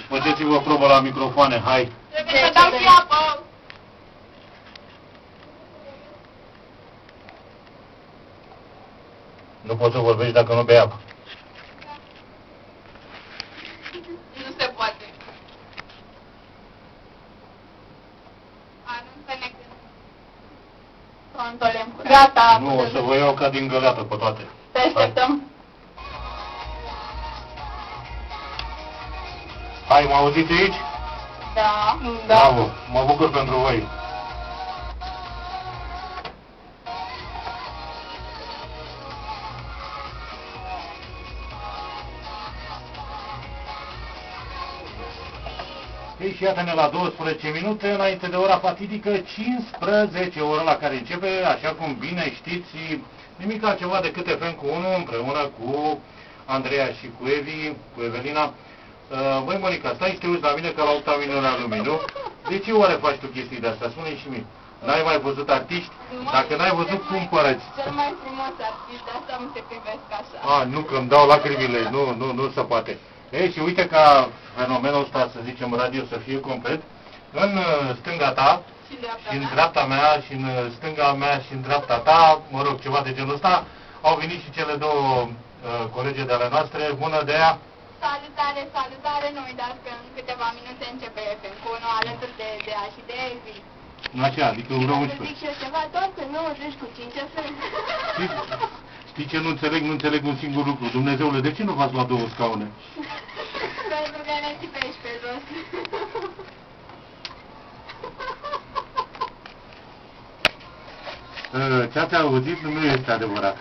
faceți-vă probă la microfoane, hai. Trebuie să dau și apă. Nu poți să vorbești dacă nu bei apă. Nu se poate. Anunță necând. Gata. Nu, o să vă iau ca din găleată pe toate. Te așteptăm. Hai, mă auziți aici? Da. Bravo, mă bucur pentru voi. Ei, și iată-ne la 12 minute, înainte de ora fatidică 15, ora la care începe, așa cum bine știți, nimic altceva decât FM cu 1, împreună cu Andreea și cu Evi, cu Evelina. Băi, Monica, stai și te uiți la mine ca la 8 minuni a lumii, nu? De ce oare faci tu chestii de-astea? Spune-i și mie. N-ai mai văzut artiști? Dacă n-ai văzut, cumpără-ți. Cel mai frumos artist, de asta nu se privesc așa. Nu, că îmi dau lacrimile, nu se poate. Ei, și uite ca fenomenul ăsta, să zicem, radio să fie complet, în stânga ta și în dreapta mea și în stânga mea și în dreapta ta, mă rog, ceva de genul ăsta, au venit și cele două colege de ale noastre, bună de ea. Salutare, salutare, nu uitați că în câteva minute începe FM cu 1 alături de Dea și de Evi. Așa, adică ură 11. Să zic și eu ceva, doar că 90 cu 5 FM. Știi ce nu înțeleg? Nu înțeleg un singur lucru. Dumnezeule, de ce nu v-ați luat două scaune? Pentru că ne țipești pe jos. Ce ați auzit nu este adevărat.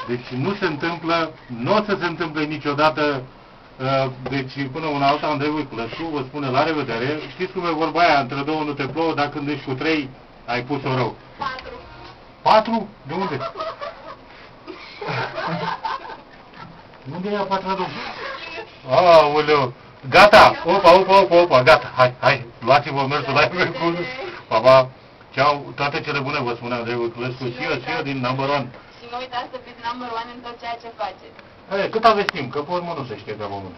Deci nu se întâmplă, nu o să se întâmple niciodată. Deci până una alta, Andrei Voiculescu vă spune la revedere. Știți cum e vorba aia, între două nu te plouă, dar când ești cu 3 ai pus-o rău. 4. 4? De unde? Unde e a patra drum? Aoleu! Gata! Opa! Gata! Hai! Luați-vă mersul la Evercool! Pa! Ceau! Toate cele bune vă spune Andrei Voiculescu și eu din number 1. Și nu uitați să fiți number 1 în tot ceea ce faceți. Cât aveți timp? Că pe urmă nu se știe pe moment.